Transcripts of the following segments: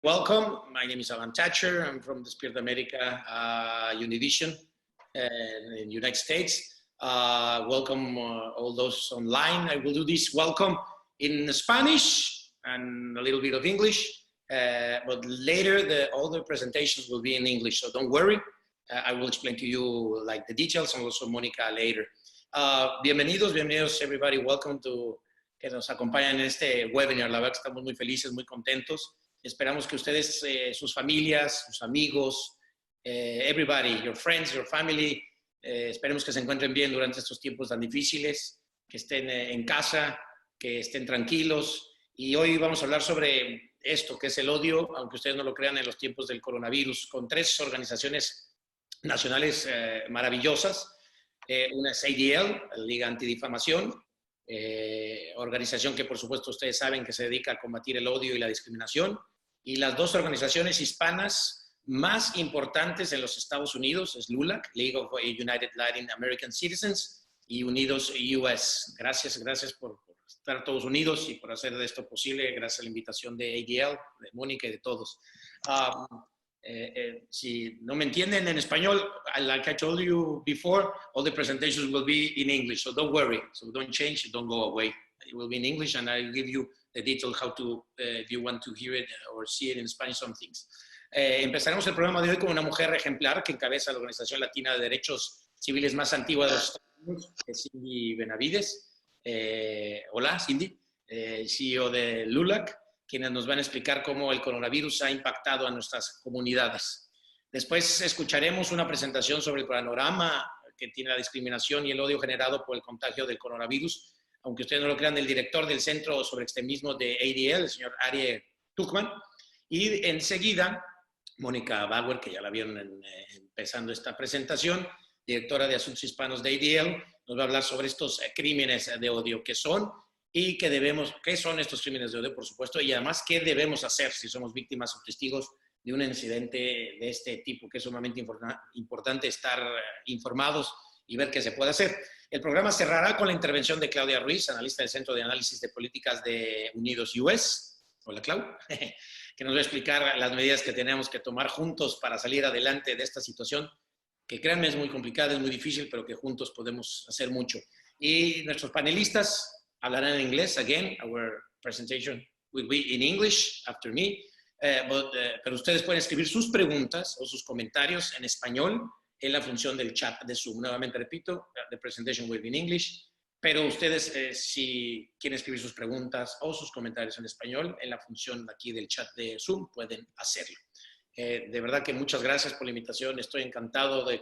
Welcome. My name is Alan Thatcher. I'm from Despierta America Univision in the United States. Welcome all those online. I will do this welcome in Spanish and a little bit of English, but later all the presentations will be in English, so don't worry. I will explain to you like the details and also Mónica later. Bienvenidos everybody. Welcome to que nos acompañan en este webinar. La verdad que estamos muy felices, muy contentos. Esperamos que ustedes, sus familias, sus amigos, everybody, your friends, your family, esperemos que se encuentren bien durante estos tiempos tan difíciles, que estén en casa, que estén tranquilos. Y hoy vamos a hablar sobre esto, que es el odio, aunque ustedes no lo crean, en los tiempos del coronavirus, con tres organizaciones nacionales maravillosas. Una es ADL, la Liga Antidifamación, organización que por supuesto ustedes saben que se dedica a combatir el odio y la discriminación, y las dos organizaciones hispanas más importantes en los Estados Unidos es LULAC, League of United Latin American Citizens, y Unidos US. Gracias por estar todos unidos y por hacer de esto posible, gracias a la invitación de ADL, de Mónica y de todos. Si no me entienden en español, like I told you before, all the presentations will be in English, so don't worry, so don't change, don't go away. It will be in English and I'll give you the detail how to, if you want to hear it or see it in Spanish, some things. Empezaremos el programa de hoy con una mujer ejemplar que encabeza la Organización Latina de Derechos Civiles más antigua de los Estados Unidos, que es Cindy Benavides. Hola, Cindy, CEO de LULAC, quienes nos van a explicar cómo el coronavirus ha impactado a nuestras comunidades. Después escucharemos una presentación sobre el panorama que tiene la discriminación y el odio generado por el contagio del coronavirus, aunque ustedes no lo crean, del director del Centro sobre Extremismo de ADL, el señor Arie Tuchman. Y enseguida, Mónica Bauer, que ya la vieron empezando esta presentación, directora de Asuntos Hispanos de ADL, nos va a hablar sobre estos crímenes de odio que son y qué son estos crímenes de odio, por supuesto, y además qué debemos hacer si somos víctimas o testigos de un incidente de este tipo, que es sumamente importante estar informados y ver qué se puede hacer. El programa cerrará con la intervención de Claudia Ruiz, analista del Centro de Análisis de Políticas de Unidos US. Hola, Clau. Que nos va a explicar las medidas que tenemos que tomar juntos para salir adelante de esta situación, que créanme es muy complicada, es muy difícil, pero que juntos podemos hacer mucho. Y nuestros panelistas hablarán en inglés. Again, our presentation will be in English after me, pero ustedes pueden escribir sus preguntas o sus comentarios en español en la función del chat de Zoom. Nuevamente repito, the presentation will be in English, pero ustedes si quieren escribir sus preguntas o sus comentarios en español en la función aquí del chat de Zoom, pueden hacerlo. De verdad que muchas gracias por la invitación. Estoy encantado de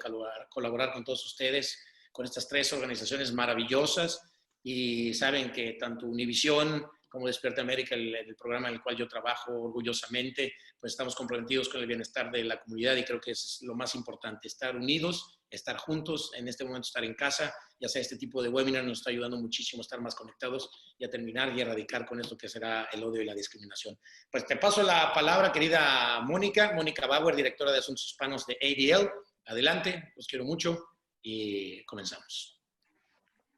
colaborar con todos ustedes, con estas tres organizaciones maravillosas. Y saben que tanto Univision como Despierta América, el programa en el cual yo trabajo orgullosamente, pues estamos comprometidos con el bienestar de la comunidad y creo que eso es lo más importante, estar unidos, estar juntos, en este momento estar en casa, ya sea este tipo de webinar nos está ayudando muchísimo a estar más conectados y a terminar y erradicar con esto que será el odio y la discriminación. Pues te paso la palabra, querida Mónica Bauer, directora de Asuntos Hispanos de ADL. Adelante, los quiero mucho y comenzamos.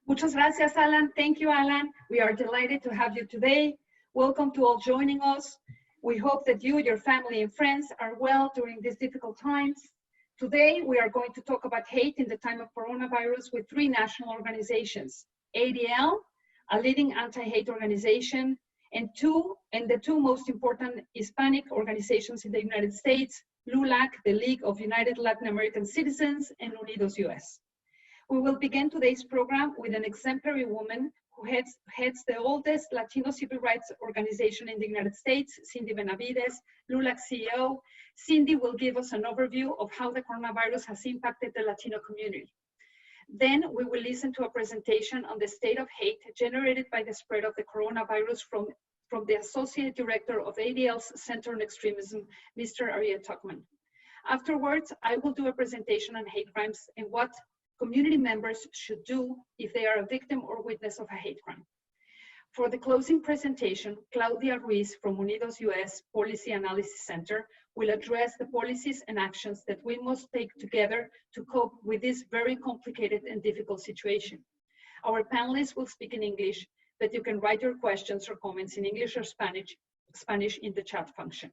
Muchas gracias, Alan. Thank you, Alan. We are delighted to have you today. Welcome to all joining us. We hope that you, your family, and friends are well during these difficult times. Today, we are going to talk about hate in the time of coronavirus with three national organizations, ADL, a leading anti-hate organization, and the two most important Hispanic organizations in the United States, LULAC, the League of United Latin American Citizens, and Unidos US. We will begin today's program with an exemplary woman who heads the oldest Latino civil rights organization in the United States, Cindy Benavides, LULAC CEO. Cindy will give us an overview of how the coronavirus has impacted the Latino community. Then we will listen to a presentation on the state of hate generated by the spread of the coronavirus from the Associate Director of ADL's Center on Extremism, Mr. Arie Tuchman. Afterwards, I will do a presentation on hate crimes and what community members should do if they are a victim or witness of a hate crime. For the closing presentation, Claudia Ruiz from Unidos US Policy Analysis Center will address the policies and actions that we must take together to cope with this very complicated and difficult situation. Our panelists will speak in English, but you can write your questions or comments in English or Spanish in the chat function.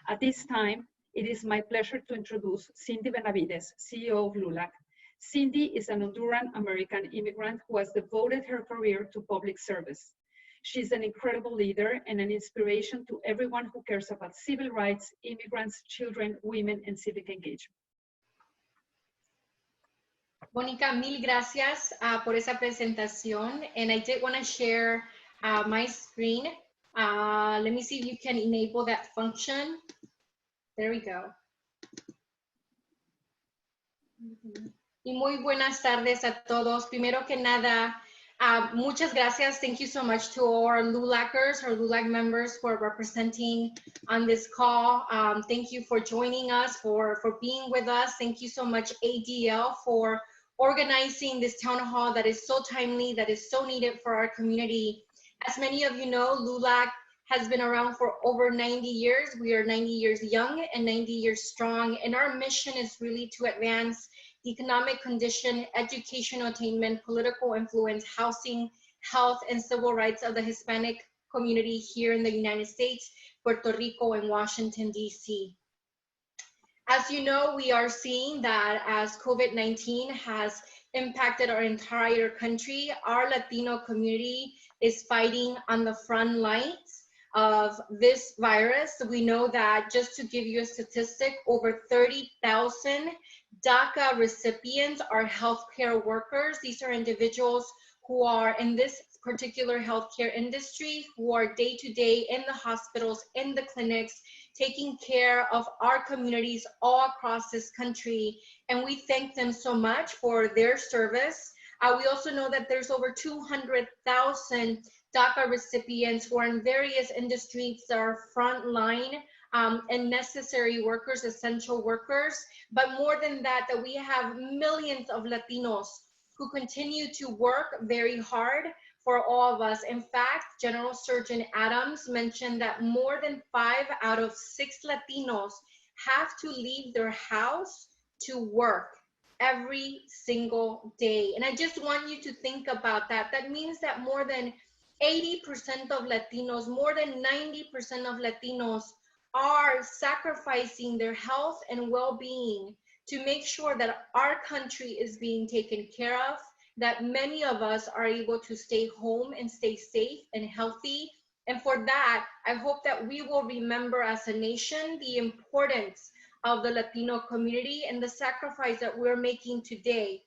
At this time, it is my pleasure to introduce Cindy Benavides, CEO of LULAC. Cindy is an Honduran American immigrant who has devoted her career to public service. She's an incredible leader and an inspiration to everyone who cares about civil rights, immigrants, children, women, and civic engagement. Mónica, mil gracias por esa presentación. And I did want to share my screen. Let me see if you can enable that function. There we go. Y muy buenas tardes a todos. Primero que nada, muchas gracias. Thank you so much to our LULACers, our LULAC members for representing on this call. Thank you for joining us, for being with us. Thank you so much, ADL, for organizing this town hall that is so timely, that is so needed for our community. As many of you know, LULAC has been around for over 90 years. We are 90 years young and 90 years strong. And our mission is really to advance the economic condition, educational attainment, political influence, housing, health, and civil rights of the Hispanic community here in the United States, Puerto Rico, and Washington, D.C. As you know, we are seeing that as COVID-19 has impacted our entire country, our Latino community is fighting on the front lines of this virus. We know that, just to give you a statistic, over 30,000 DACA recipients are healthcare workers. These are individuals who are in this particular healthcare industry, who are day-to-day in the hospitals, in the clinics, taking care of our communities all across this country. And we thank them so much for their service. We also know that there's over 200,000 DACA recipients who are in various industries that are frontline and necessary workers, essential workers. But more than that, that we have millions of Latinos who continue to work very hard for all of us. In fact, General Surgeon Adams mentioned that more than 5 out of 6 Latinos have to leave their house to work every single day. And I just want you to think about that. That means that more than 80% of Latinos, more than 90% of Latinos are sacrificing their health and well-being to make sure that our country is being taken care of, that many of us are able to stay home and stay safe and healthy. And for that, I hope that we will remember as a nation the importance of the Latino community and the sacrifice that we're making today.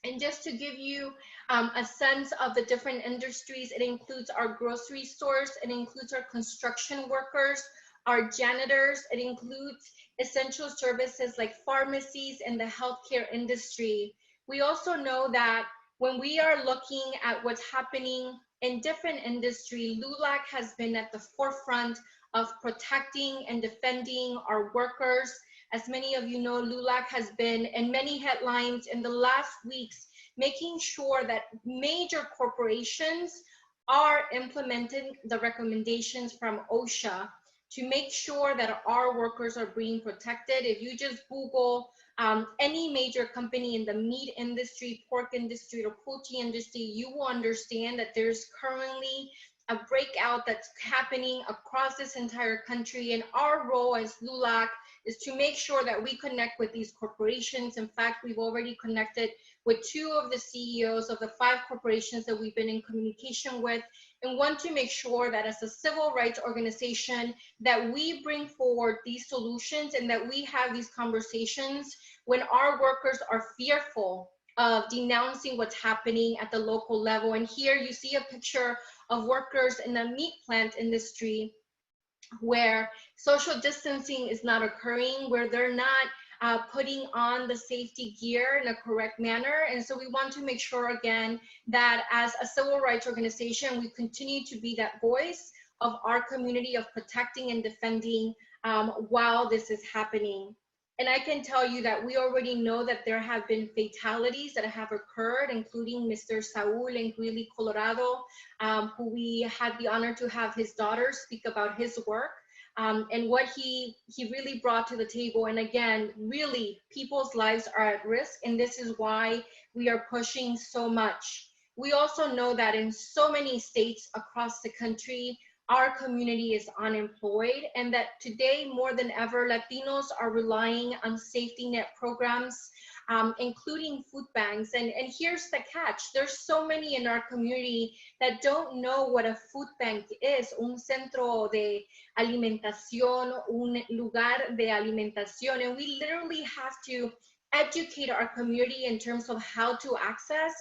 And just to give you a sense of the different industries, it includes our grocery stores, it includes our construction workers, our janitors, it includes essential services like pharmacies and the healthcare industry. We also know that when we are looking at what's happening in different industries, LULAC has been at the forefront of protecting and defending our workers. As many of you know, LULAC has been in many headlines in the last weeks, making sure that major corporations are implementing the recommendations from OSHA to make sure that our workers are being protected. If you just Google any major company in the meat industry, pork industry, or poultry industry, you will understand that there's currently a breakout that's happening across this entire country. And our role as LULAC is to make sure that we connect with these corporations. In fact, we've already connected with 2 of the CEOs of the 5 corporations that we've been in communication with, and want to make sure that as a civil rights organization that we bring forward these solutions and that we have these conversations when our workers are fearful of denouncing what's happening at the local level. And here you see a picture of workers in the meat plant industry where social distancing is not occurring, where they're not putting on the safety gear in a correct manner. And so we want to make sure, again, that as a civil rights organization, we continue to be that voice of our community, of protecting and defending while this is happening. And I can tell you that we already know that there have been fatalities that have occurred, including Mr. Saul in Greeley, Colorado, who we had the honor to have his daughter speak about his work. And what he really brought to the table. And again, really, people's lives are at risk, and this is why we are pushing so much. We also know that in so many states across the country, our community is unemployed, and that today more than ever, Latinos are relying on safety net programs, including food banks. And here's the catch. There's so many in our community that don't know what a food bank is, un centro de alimentación, un lugar de alimentación. And we literally have to educate our community in terms of how to access,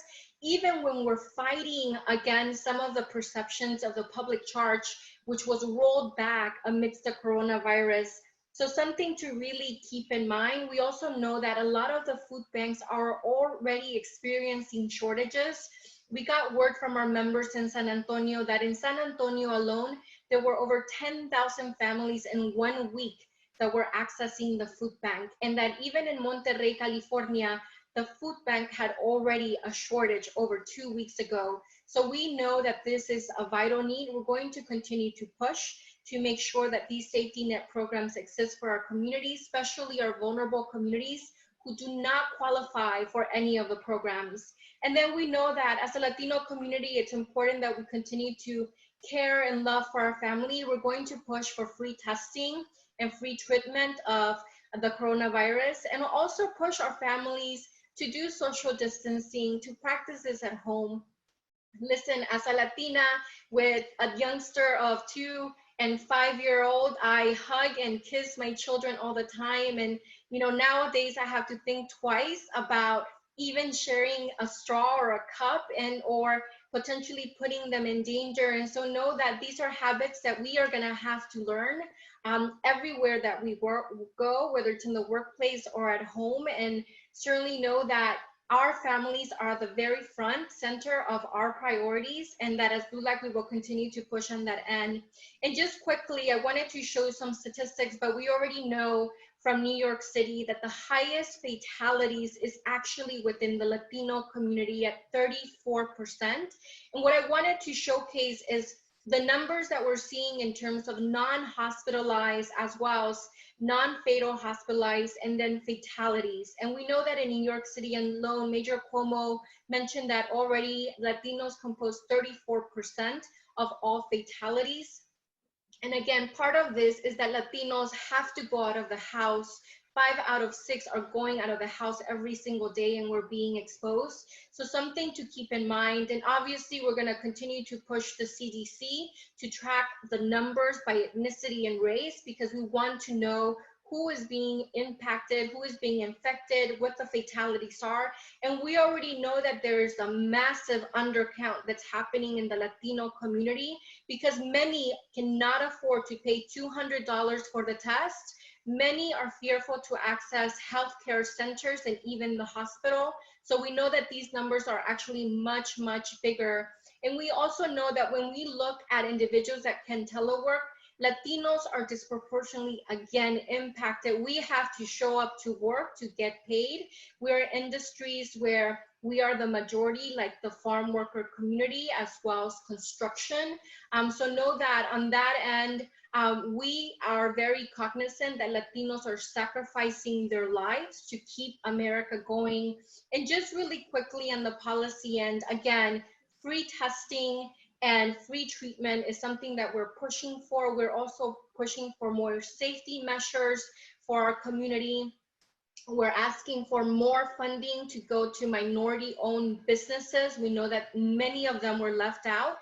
even when we're fighting against some of the perceptions of the public charge, which was rolled back amidst the coronavirus. So something to really keep in mind. We also know that a lot of the food banks are already experiencing shortages. We got word from our members in San Antonio that in San Antonio alone, there were over 10,000 families in 1 week that were accessing the food bank. And that even in Monterrey, California, the food bank had already a shortage over 2 weeks ago. So we know that this is a vital need. We're going to continue to push to make sure that these safety net programs exist for our communities, especially our vulnerable communities who do not qualify for any of the programs. And then we know that as a Latino community, it's important that we continue to care and love for our family. We're going to push for free testing and free treatment of the coronavirus, and also push our families to do social distancing, to practice this at home. Listen, as a Latina with a youngster of 2 and 5-year-old, I hug and kiss my children all the time. And, you know, nowadays I have to think twice about even sharing a straw or a cup and or potentially putting them in danger. And so know that these are habits that we are gonna have to learn everywhere that we go, whether it's in the workplace or at home. And certainly know that our families are the very front center of our priorities, and that as LULAC, we will continue to push on that end. And just quickly, I wanted to show some statistics, but we already know from New York City that the highest fatalities is actually within the Latino community at 34%. And what I wanted to showcase is the numbers that we're seeing in terms of non-hospitalized as well as non-fatal hospitalized, and then fatalities. And we know that in New York City alone, Major Cuomo mentioned that already Latinos compose 34% of all fatalities. And again, part of this is that Latinos have to go out of the house. 5 out of 6 are going out of the house every single day, and we're being exposed. So something to keep in mind. And obviously, we're going to continue to push the CDC to track the numbers by ethnicity and race, because we want to know who is being impacted, who is being infected, what the fatalities are. And we already know that there is a massive undercount that's happening in the Latino community, because many cannot afford to pay $200 for the test. Many are fearful to access healthcare centers and even the hospital. So we know that these numbers are actually much, much bigger. And we also know that when we look at individuals that can telework, Latinos are disproportionately, again, impacted. We have to show up to work to get paid. We're in industries where we are the majority, like the farm worker community, as well as construction. So know that on that end, we are very cognizant that Latinos are sacrificing their lives to keep America going. And just really quickly on the policy end, again, free testing and free treatment is something that we're pushing for. We're also pushing for more safety measures for our community. We're asking for more funding to go to minority-owned businesses. We know that many of them were left out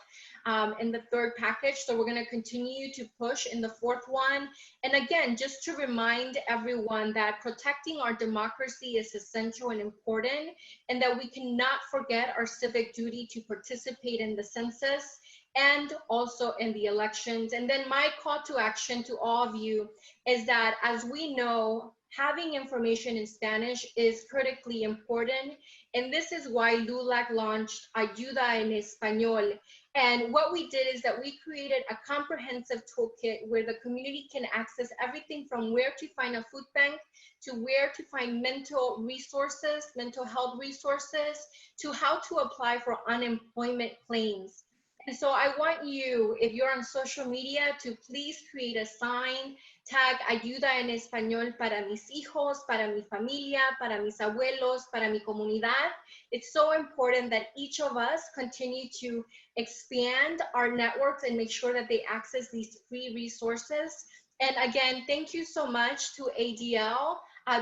in the third package. So we're going to continue to push in the fourth one. And again, just to remind everyone that protecting our democracy is essential and important, and that we cannot forget our civic duty to participate in the census and also in the elections. And then my call to action to all of you is that, as we know, having information in Spanish is critically important. And this is why LULAC launched Ayuda en Español. And what we did is that we created a comprehensive toolkit where the community can access everything from where to find a food bank, to where to find mental resources, mental health resources, to how to apply for unemployment claims. And so I want you, if you're on social media, to please create a sign tag ayuda en español para mis hijos, para mi familia, para mis abuelos, para mi comunidad. It's so important that each of us continue to expand our networks and make sure that they access these free resources. And again, thank you so much to ADL,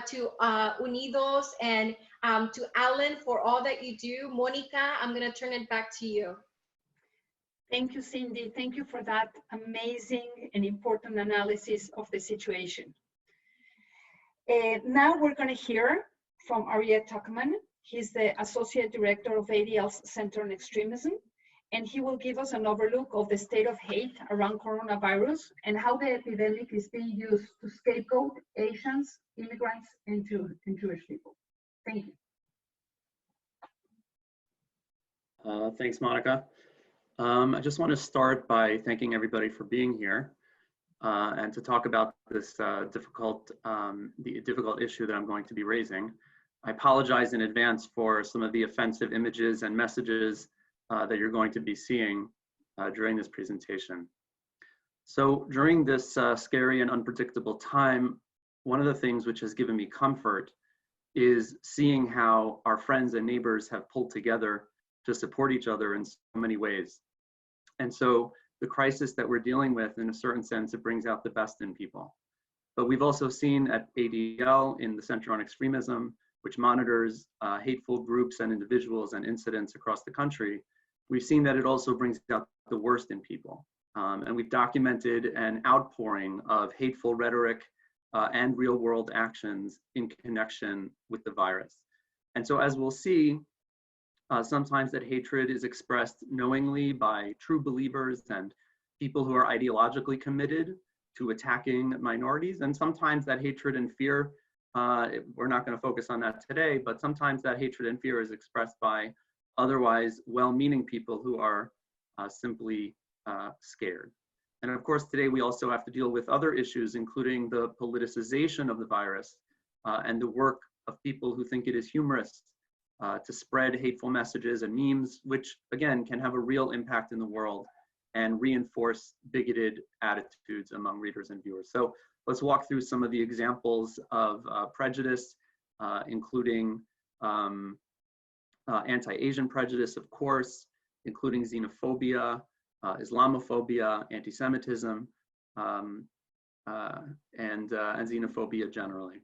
to Unidos, and to Alan for all that you do. Monica, I'm going to turn it back to you. Thank you, Cindy. Thank you for that amazing and important analysis of the situation. Now we're going to hear from Arieh Tuchman. He's the Associate Director of ADL's Center on Extremism, and he will give us an overview of the state of hate around coronavirus and how the epidemic is being used to scapegoat Asians, immigrants, and Jewish people. Thank you. Thanks, Monica. I just want to start by thanking everybody for being here and to talk about this difficult issue that I'm going to be raising. I apologize in advance for some of the offensive images and messages that you're going to be seeing during this presentation. So during this scary and unpredictable time, one of the things which has given me comfort is seeing how our friends and neighbors have pulled together to support each other in so many ways. And so the crisis that we're dealing with, in a certain sense, it brings out the best in people. But we've also seen at ADL in the Center on Extremism, which monitors hateful groups and individuals and incidents across the country, we've seen that it also brings out the worst in people. And we've documented an outpouring of hateful rhetoric and real world actions in connection with the virus. And so as we'll see, sometimes that hatred is expressed knowingly by true believers and people who are ideologically committed to attacking minorities. And sometimes that hatred and fear, we're not going to focus on that today, but sometimes that hatred and fear is expressed by otherwise well-meaning people who are simply scared. And of course, today we also have to deal with other issues, including the politicization of the virus and the work of people who think it is humorous to spread hateful messages and memes, which again can have a real impact in the world and reinforce bigoted attitudes among readers and viewers. So let's walk through some of the examples of prejudice, including anti-Asian prejudice, of course, including xenophobia, Islamophobia, anti-Semitism, and xenophobia generally.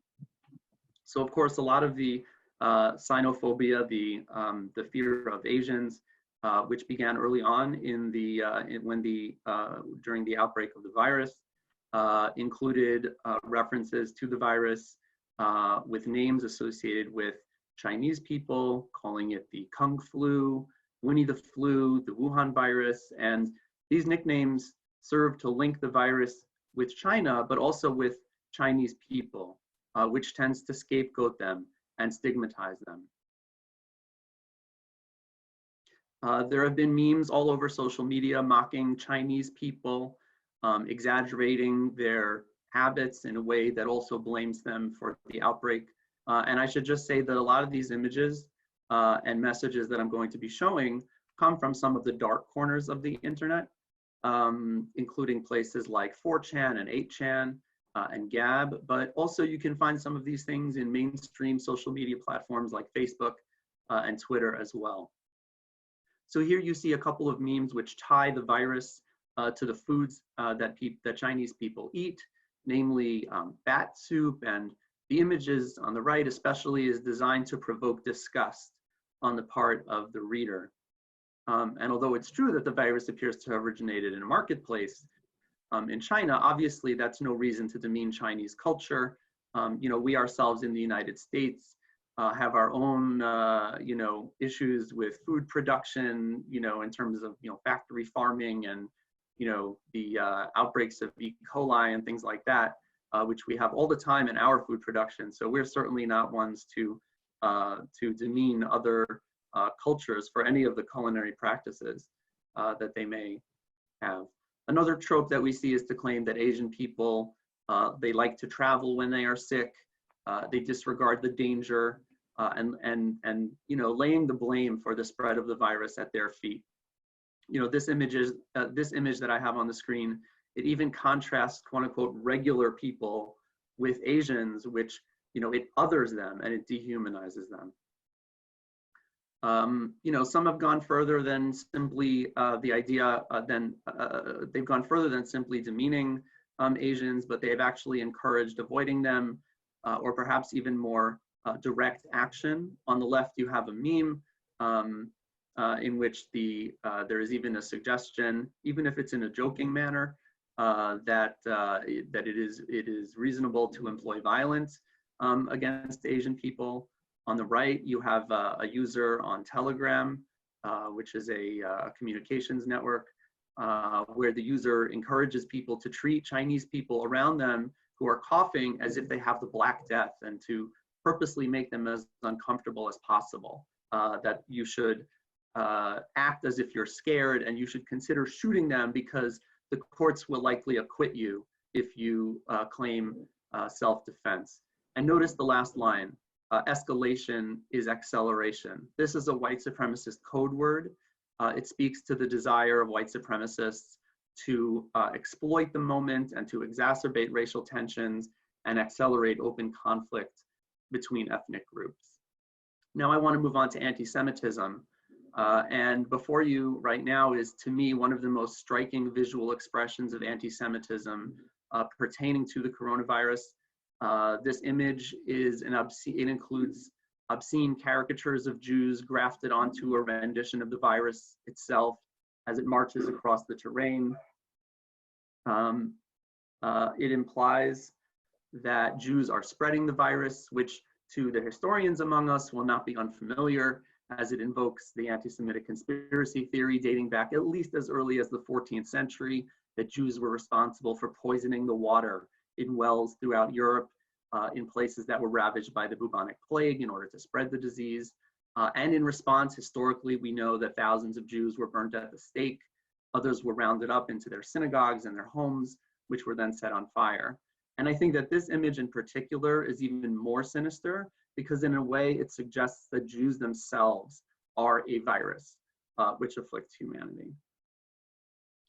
So of course, a lot of the xenophobia, the fear of Asians, which began early on in the during the outbreak of the virus, included references to the virus with names associated with Chinese people, calling it the Kung flu, Winnie the flu, the Wuhan virus, and these nicknames serve to link the virus with China, but also with Chinese people, which tends to scapegoat them and stigmatize them. There have been memes all over social media mocking Chinese people, exaggerating their habits in a way that also blames them for the outbreak. And I should just say that a lot of these images and messages that I'm going to be showing come from some of the dark corners of the internet, including places like 4chan and 8chan and Gab, but also you can find some of these things in mainstream social media platforms like Facebook and Twitter as well. So here you see a couple of memes which tie the virus to the foods that Chinese people eat, namely bat soup, and the images on the right especially is designed to provoke disgust on the part of the reader. And although it's true that the virus appears to have originated in a marketplace in China, obviously that's no reason to demean Chinese culture. You know, we ourselves in the United States have our own, you know, issues with food production, you know, in terms of, you know, factory farming and, you know, the outbreaks of E. coli and things like that, which we have all the time in our food production. So we're certainly not ones to demean other cultures for any of the culinary practices that they may have. Another trope that we see is to claim that Asian people, they like to travel when they are sick, they disregard the danger, and you know, laying the blame for the spread of the virus at their feet. You know, this image that I have on the screen It even contrasts, quote unquote, regular people with Asians, which, you know, it others them and it dehumanizes them. You know, some have gone further than simply the idea, they've gone further than simply demeaning Asians, but they have actually encouraged avoiding them, or perhaps even more direct action. On the left, you have a meme in which there is even a suggestion, even if it's in a joking manner, that it is reasonable to employ violence against Asian people. On the right, you have a user on Telegram, which is a communications network, where the user encourages people to treat Chinese people around them who are coughing as if they have the Black Death, and to purposely make them as uncomfortable as possible. That you should act as if you're scared, and you should consider shooting them because the courts will likely acquit you if you claim self-defense. And notice the last line. Escalation is acceleration. This is a white supremacist code word. It speaks to the desire of white supremacists to exploit the moment and to exacerbate racial tensions and accelerate open conflict between ethnic groups. Now I want to move on to anti-Semitism. And before you right now is, to me, one of the most striking visual expressions of anti-Semitism pertaining to the coronavirus. This image is it includes obscene caricatures of Jews grafted onto a rendition of the virus itself as it marches across the terrain. It implies that Jews are spreading the virus, which to the historians among us will not be unfamiliar, as it invokes the anti-Semitic conspiracy theory dating back at least as early as the 14th century, that Jews were responsible for poisoning the water in wells throughout Europe, in places that were ravaged by the bubonic plague in order to spread the disease. And in response, historically, we know that thousands of Jews were burnt at the stake. Others were rounded up into their synagogues and their homes, which were then set on fire. And I think that this image in particular is even more sinister because in a way it suggests that Jews themselves are a virus which afflicts humanity.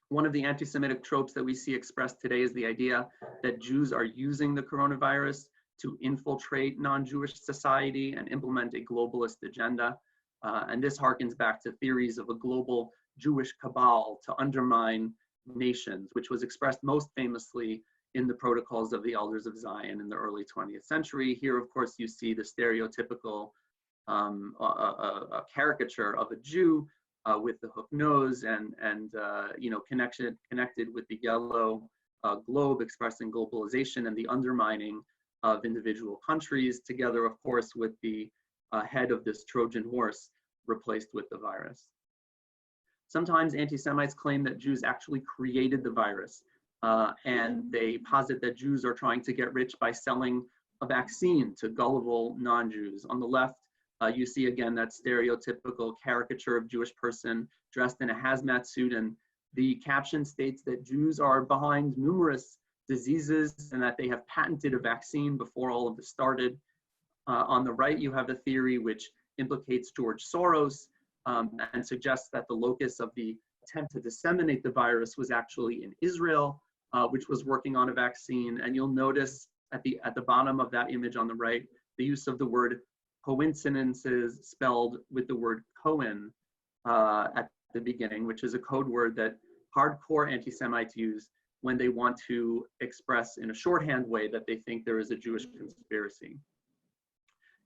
One of the anti-Semitic tropes that we see expressed today is the idea that Jews are using the coronavirus to infiltrate non-Jewish society and implement a globalist agenda. And this harkens back to theories of a global Jewish cabal to undermine nations, which was expressed most famously in the Protocols of the Elders of Zion in the early 20th century. Here, of course, you see the stereotypical caricature of a Jew with the hook nose and you know, connected with the yellow globe expressing globalization and the undermining of individual countries, together, of course, with the head of this Trojan horse replaced with the virus. Sometimes anti-Semites claim that Jews actually created the virus, and they posit that Jews are trying to get rich by selling a vaccine to gullible non-Jews. On the left, you see again that stereotypical caricature of Jewish person dressed in a hazmat suit, and the caption states that Jews are behind numerous diseases and that they have patented a vaccine before all of this started. On the right, you have a theory which implicates George Soros and suggests that the locus of the attempt to disseminate the virus was actually in Israel, which was working on a vaccine. And you'll notice at the bottom of that image on the right, the use of the word coincidences spelled with the word Cohen at the beginning, which is a code word that hardcore anti-Semites use when they want to express in a shorthand way that they think there is a Jewish conspiracy.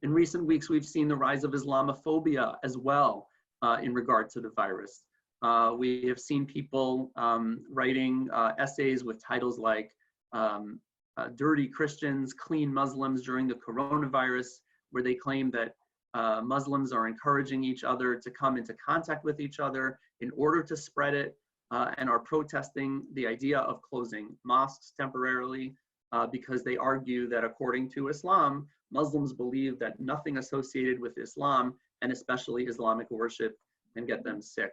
In recent weeks, we've seen the rise of Islamophobia as well in regard to the virus. We have seen people writing essays with titles like Dirty Christians, Clean Muslims during the coronavirus, where they claim that Muslims are encouraging each other to come into contact with each other in order to spread it, and are protesting the idea of closing mosques temporarily because they argue that according to Islam, Muslims believe that nothing associated with Islam, and especially Islamic worship, can get them sick,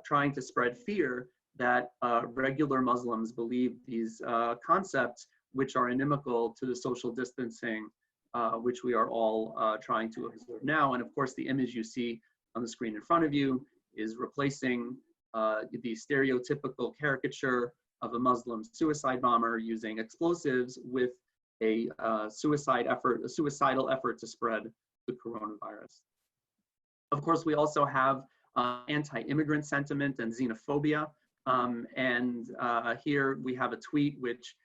trying to spread fear that regular Muslims believe these concepts, which are inimical to the social distancing which we are all trying to observe now. And of course, the image you see on the screen in front of you is replacing the stereotypical caricature of a Muslim suicide bomber using explosives with a suicidal effort to spread the coronavirus. Of course, we also have anti-immigrant sentiment and xenophobia. Here we have a tweet which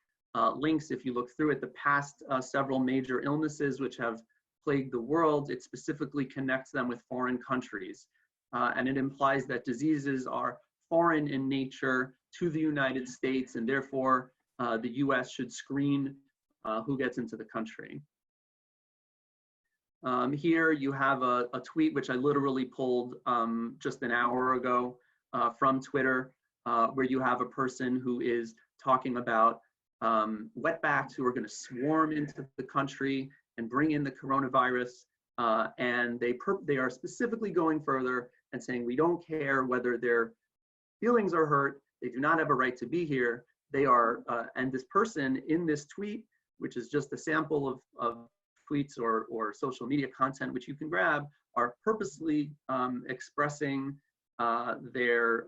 links, if you look through it, the past several major illnesses which have plagued the world. It specifically connects them with foreign countries. And it implies that diseases are foreign in nature to the United States, and therefore the US should screen who gets into the country. Here you have a tweet which I literally pulled just an hour ago from Twitter, where you have a person who is talking about wetbacks who are going to swarm into the country and bring in the coronavirus. And they are specifically going further and saying, we don't care whether their feelings are hurt, they do not have a right to be here. They are, and this person in this tweet, which is just a sample of tweets or social media content which you can grab, are purposely expressing their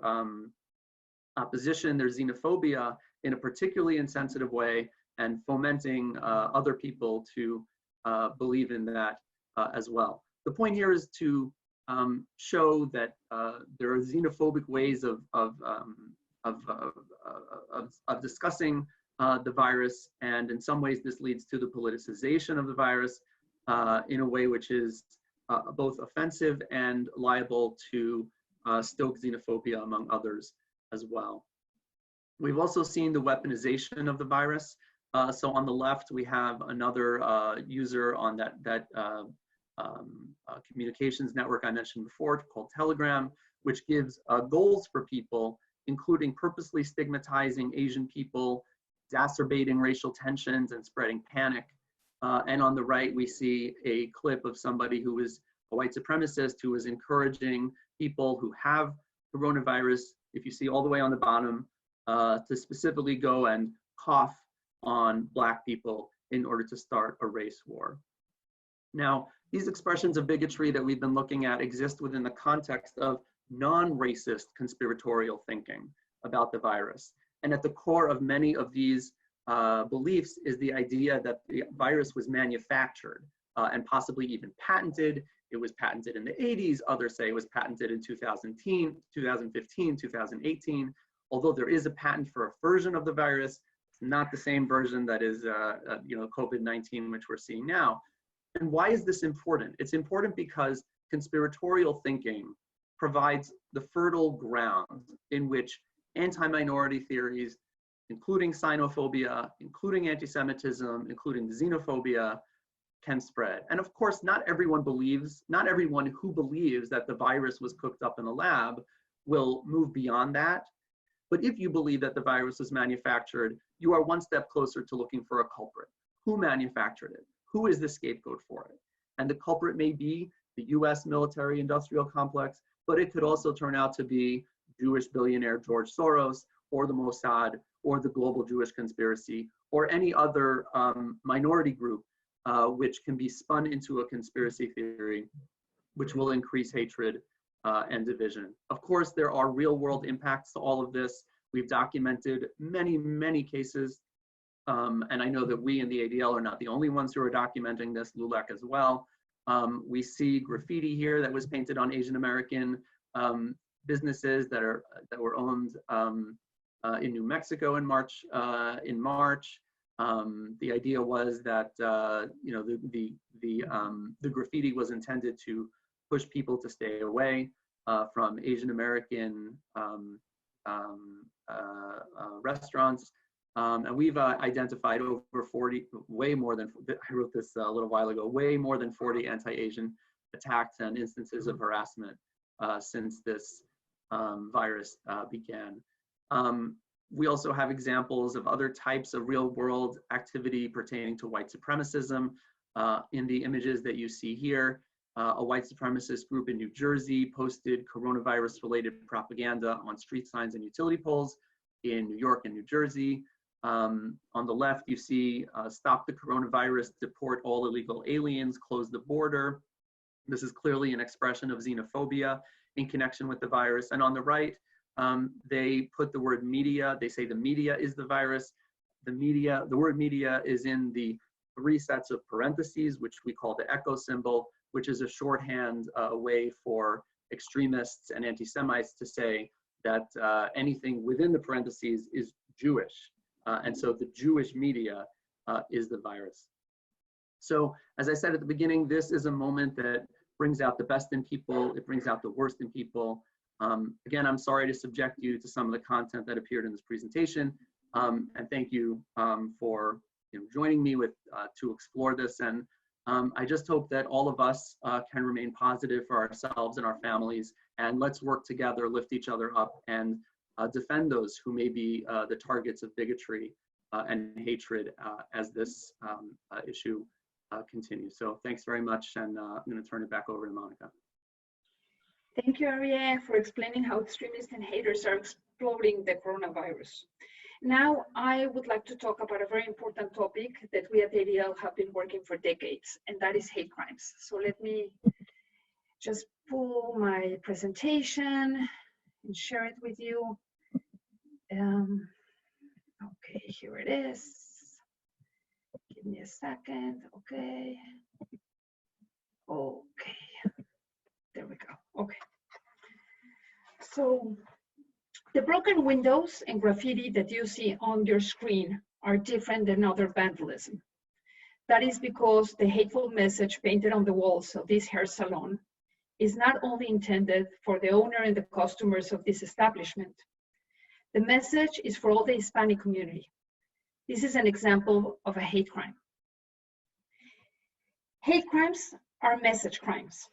opposition, their xenophobia in a particularly insensitive way, and fomenting other people to believe in that as well. The point here is to show that there are xenophobic ways of discussing the virus, and in some ways this leads to the politicization of the virus in a way which is both offensive and liable to stoke xenophobia among others as well. We've also seen the weaponization of the virus. So on the left, we have another user on that communications network I mentioned before called Telegram, which gives goals for people, including purposely stigmatizing Asian people, exacerbating racial tensions, and spreading panic. And on the right, we see a clip of somebody who is a white supremacist who is encouraging people who have coronavirus, if you see all the way on the bottom, to specifically go and cough on Black people in order to start a race war. Now, these expressions of bigotry that we've been looking at exist within the context of non-racist conspiratorial thinking about the virus. And at the core of many of these beliefs is the idea that the virus was manufactured and possibly even patented. It was patented in the 80s. Others say it was patented in 2015, 2018. Although there is a patent for a version of the virus, it's not the same version that is COVID-19, which we're seeing now. And why is this important? It's important because conspiratorial thinking provides the fertile ground in which anti-minority theories, including xenophobia, including anti-Semitism, including xenophobia, can spread. And of course, not everyone who believes that the virus was cooked up in a lab will move beyond that. But if you believe that the virus was manufactured, you are one step closer to looking for a culprit. Who manufactured it? Who is the scapegoat for it? And the culprit may be the US military-industrial complex, but it could also turn out to be Jewish billionaire George Soros, or the Mossad, or the global Jewish conspiracy, or any other minority group which can be spun into a conspiracy theory, which will increase hatred and division. Of course, there are real-world impacts to all of this. We've documented many, many cases, and I know that we in the ADL are not the only ones who are documenting this, LULAC as well. We see graffiti here that was painted on Asian American businesses that were owned in New Mexico in March. The idea was that the graffiti was intended to push people to stay away from Asian American restaurants. And we've identified over 40, way more than, I wrote this a little while ago, way more than 40 anti-Asian attacks and instances of harassment since this virus began. We also have examples of other types of real world activity pertaining to white supremacism. In the images that you see here, a white supremacist group in New Jersey posted coronavirus related propaganda on street signs and utility poles in New York and New Jersey. On the left, you see stop the coronavirus, deport all illegal aliens, close the border. This is clearly an expression of xenophobia in connection with the virus. And on the right, they put the word media. They say the media is the virus. The word media is in the 3 sets of parentheses, which we call the echo symbol, which is a shorthand way for extremists and anti-Semites to say that anything within the parentheses is Jewish. And so the Jewish media is the virus. So as I said at the beginning, this is a moment that brings out the best in people. It brings out the worst in people. Again, I'm sorry to subject you to some of the content that appeared in this presentation. And thank you for joining me to explore this. And I just hope that all of us can remain positive for ourselves and our families. And let's work together, lift each other up, and defend those who may be the targets of bigotry and hatred as this issue continues. So thanks very much, and I'm going to turn it back over to Monica. Thank you, Ariel, for explaining how extremists and haters are exploiting the coronavirus. Now, I would like to talk about a very important topic that we at ADL have been working for decades, and that is hate crimes. So let me just pull my presentation and share it with you. Okay, here it is. Give me a second. Okay. There we go. Okay. So the broken windows and graffiti that you see on your screen are different than other vandalism. That is because the hateful message painted on the walls of this hair salon is not only intended for the owner and the customers of this establishment. The message is for all the Hispanic community. This is an example of a hate crime. Hate crimes are message crimes.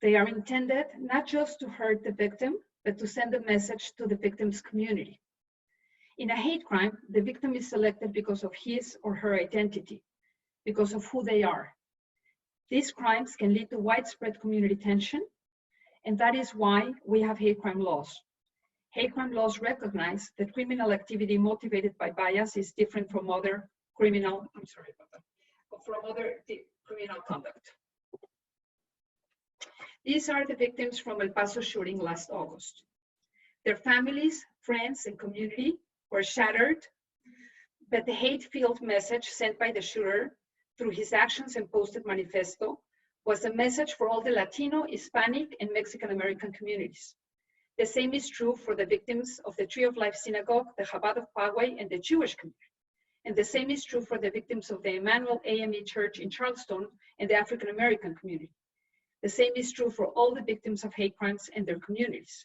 They are intended not just to hurt the victim, but to send a message to the victim's community. In a hate crime, the victim is selected because of his or her identity, because of who they are. These crimes can lead to widespread community tension, and that is why we have hate crime laws. Hate crime laws recognize that criminal activity motivated by bias is different from other criminal conduct. These are the victims from El Paso shooting last August. Their families, friends, and community were shattered, but the hate-filled message sent by the shooter through his actions and posted manifesto was a message for all the Latino, Hispanic, and Mexican-American communities. The same is true for the victims of the Tree of Life Synagogue, the Chabad of Poway, and the Jewish community. And the same is true for the victims of the Emmanuel AME Church in Charleston and the African-American community. The same is true for all the victims of hate crimes and their communities.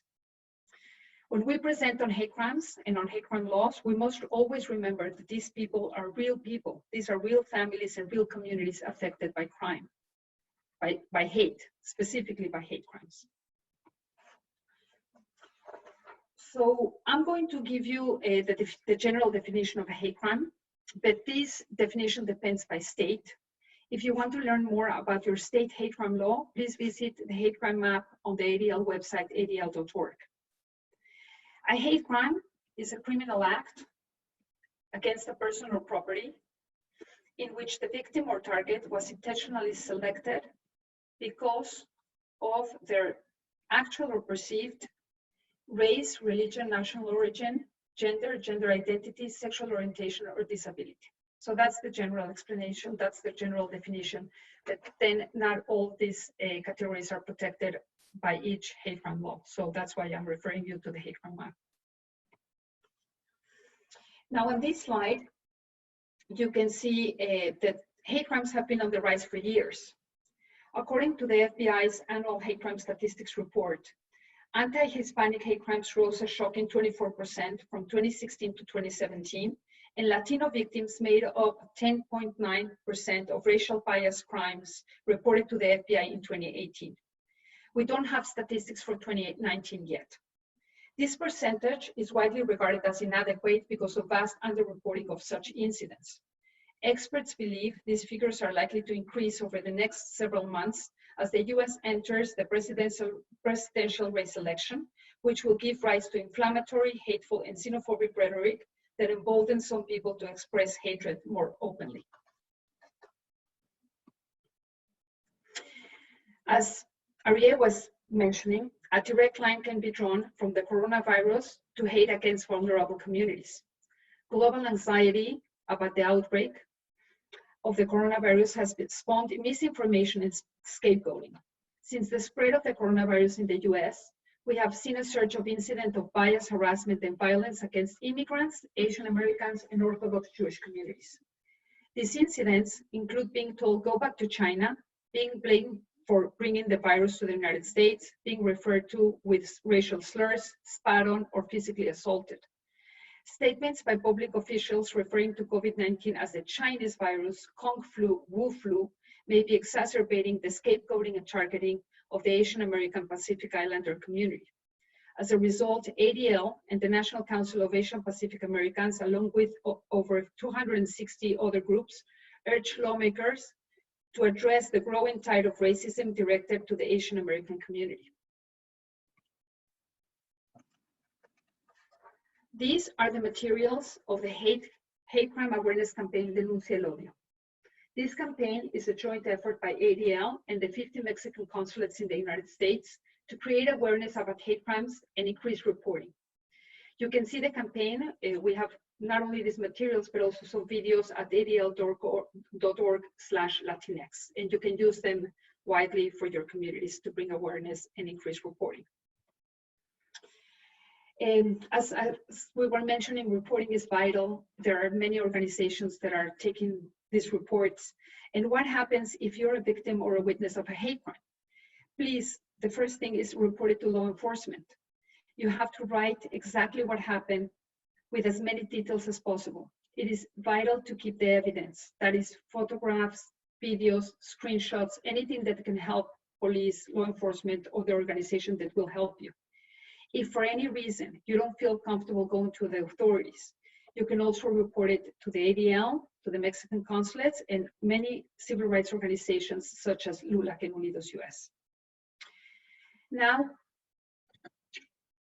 When we present on hate crimes and on hate crime laws, we must always remember that these people are real people. These are real families and real communities affected by crime, by hate, specifically by hate crimes. So I'm going to give you the general definition of a hate crime, but this definition depends by state. If you want to learn more about your state hate crime law, please visit the hate crime map on the ADL website, adl.org. A hate crime is a criminal act against a person or property in which the victim or target was intentionally selected because of their actual or perceived race, religion, national origin, gender, gender identity, sexual orientation, or disability. So that's the general explanation, that's the general definition, but then not all these categories are protected by each hate crime law. So that's why I'm referring you to the hate crime map. Now on this slide, you can see that hate crimes have been on the rise for years. According to the FBI's annual hate crime statistics report, anti-Hispanic hate crimes rose a shocking 24% from 2016 to 2017, and Latino victims made up 10.9% of racial bias crimes reported to the FBI in 2018. We don't have statistics for 2019 yet. This percentage is widely regarded as inadequate because of vast underreporting of such incidents. Experts believe these figures are likely to increase over the next several months as the US enters the presidential race election, which will give rise to inflammatory, hateful, and xenophobic rhetoric that emboldens some people to express hatred more openly. As Ariel was mentioning, A direct line can be drawn from the coronavirus to hate against vulnerable communities. Global anxiety about the outbreak of the coronavirus has spawned misinformation and scapegoating. Since the spread of the coronavirus in the US, we have seen a surge of incidents of bias, harassment, and violence against immigrants, Asian Americans, and Orthodox Jewish communities. These incidents include being told, go back to China, being blamed for bringing the virus to the United States, being referred to with racial slurs, spat on, or physically assaulted. Statements by public officials referring to COVID-19 as the Chinese virus, Kung flu, Wu flu, may be exacerbating the scapegoating and targeting of the Asian American Pacific Islander community. As a result, ADL and the National Council of Asian Pacific Americans, along with over 260 other groups, urge lawmakers to address the growing tide of racism directed to the Asian American community. These are the materials of the hate crime awareness campaign, Denuncia el Odio. This campaign is a joint effort by ADL and the 50 Mexican consulates in the United States to create awareness about hate crimes and increase reporting. You can see the campaign. We have not only these materials, but also some videos at adl.org/Latinx, and you can use them widely for your communities to bring awareness and increase reporting. And as we were mentioning, reporting is vital. There are many organizations that are taking these reports. And what happens if you're a victim or a witness of a hate crime? Please, the first thing is report it to law enforcement. You have to write exactly what happened with as many details as possible. It is vital to keep the evidence. That is photographs, videos, screenshots, anything that can help police, law enforcement, or the organization that will help you. If for any reason you don't feel comfortable going to the authorities, you can also report it to the ADL, to the Mexican consulates, and many civil rights organizations such as LULAC and Unidos US. Now,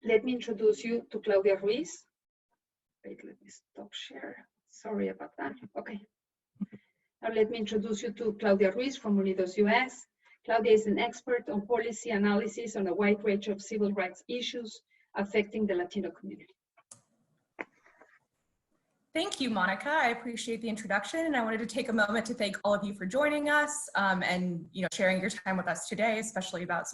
let me introduce you to Claudia Ruiz. Wait, let me stop share. Sorry about that. Okay. Now let me introduce you to Claudia Ruiz from Unidos US. Claudia is an expert on policy analysis on a wide range of civil rights issues affecting the Latino community. Thank you, Monica. I appreciate the introduction, and I wanted to take a moment to thank all of you for joining us and sharing your time with us today, especially about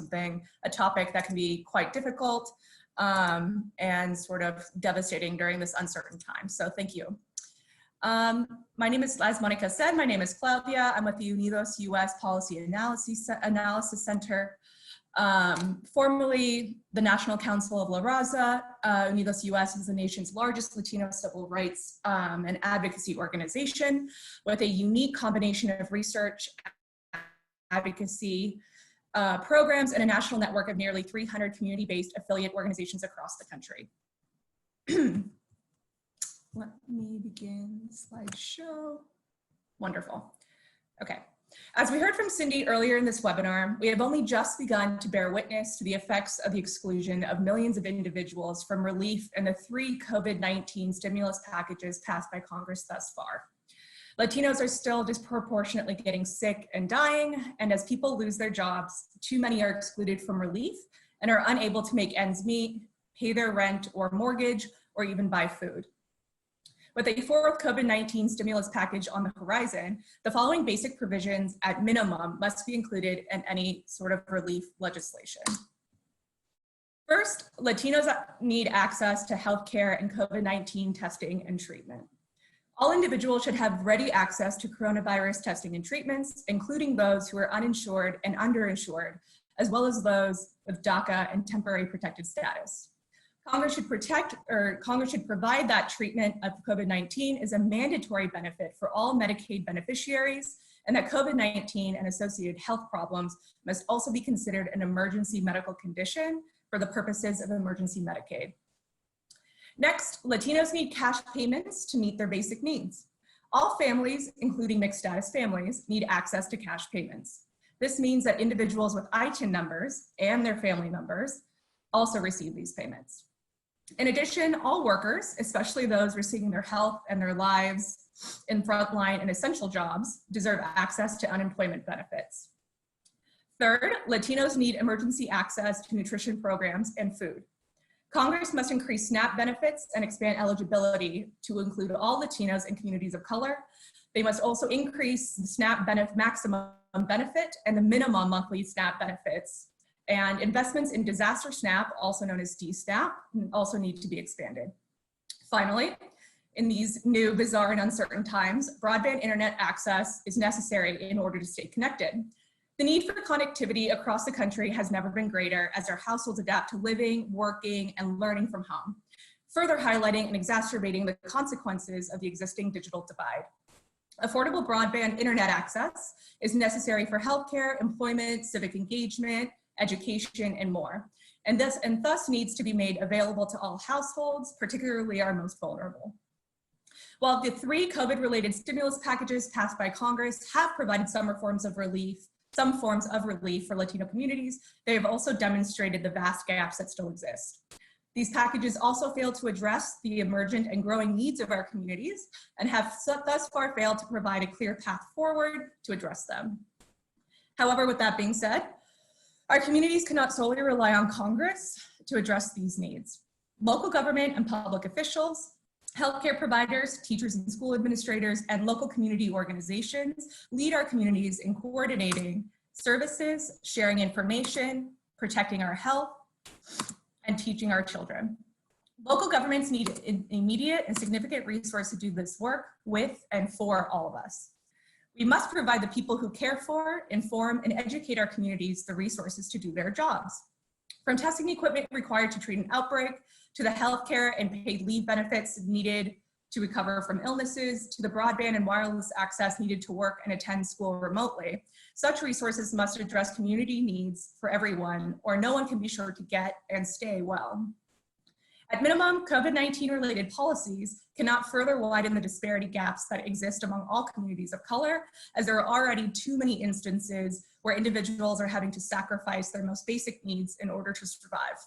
a topic that can be quite difficult and sort of devastating during this uncertain time. So thank you. My name is, as Monica said, my name is Claudia. I'm with the Unidos US Policy Analysis Center, formerly the National Council of La Raza. Unidos US is the nation's largest Latino civil rights and advocacy organization with a unique combination of research, advocacy, programs, and a national network of nearly 300 community-based affiliate organizations across the country. Let me begin the slideshow. Wonderful. Okay. As we heard from Cindy earlier in this webinar, we have only just begun to bear witness to the effects of the exclusion of millions of individuals from relief in the 3 COVID-19 stimulus packages passed by Congress thus far. Latinos are still disproportionately getting sick and dying, and as people lose their jobs, too many are excluded from relief and are unable to make ends meet, pay their rent or mortgage, or even buy food. With a 4th COVID-19 stimulus package on the horizon, the following basic provisions at minimum must be included in any sort of relief legislation. First, Latinos need access to healthcare and COVID-19 testing and treatment. All individuals should have ready access to coronavirus testing and treatments, including those who are uninsured and underinsured, as well as those with DACA and temporary protected status. Congress should provide that treatment of COVID-19 as a mandatory benefit for all Medicaid beneficiaries, and that COVID-19 and associated health problems must also be considered an emergency medical condition for the purposes of emergency Medicaid. Next, Latinos need cash payments to meet their basic needs. All families, including mixed status families, need access to cash payments. This means that individuals with ITIN numbers and their family members also receive these payments. In addition, all workers, especially those receiving their health and their lives in frontline and essential jobs, deserve access to unemployment benefits. Third, Latinos need emergency access to nutrition programs and food. Congress must increase SNAP benefits and expand eligibility to include all Latinos and communities of color. They must also increase the SNAP maximum benefit and the minimum monthly SNAP benefits. And investments in disaster SNAP, also known as DSNAP, also need to be expanded. Finally, in these new, bizarre, and uncertain times, broadband internet access is necessary in order to stay connected. The need for connectivity across the country has never been greater as our households adapt to living, working, and learning from home, further highlighting and exacerbating the consequences of the existing digital divide. Affordable broadband internet access is necessary for healthcare, employment, civic engagement, education, and more, and thus needs to be made available to all households, particularly our most vulnerable. While the 3 COVID-related stimulus packages passed by Congress have provided some forms of relief for Latino communities, they have also demonstrated the vast gaps that still exist. These packages also fail to address the emergent and growing needs of our communities and have thus far failed to provide a clear path forward to address them. However, with that being said, our communities cannot solely rely on Congress to address these needs. Local government and public officials, healthcare providers, teachers and school administrators, and local community organizations lead our communities in coordinating services, sharing information, protecting our health, and teaching our children. Local governments need an immediate and significant resource to do this work with and for all of us. We must provide the people who care for, inform, and educate our communities the resources to do their jobs. From testing equipment required to treat an outbreak, to the healthcare and paid leave benefits needed to recover from illnesses, to the broadband and wireless access needed to work and attend school remotely. Such resources must address community needs for everyone, or no one can be sure to get and stay well. At minimum, COVID-19 related policies cannot further widen the disparity gaps that exist among all communities of color, as there are already too many instances where individuals are having to sacrifice their most basic needs in order to survive.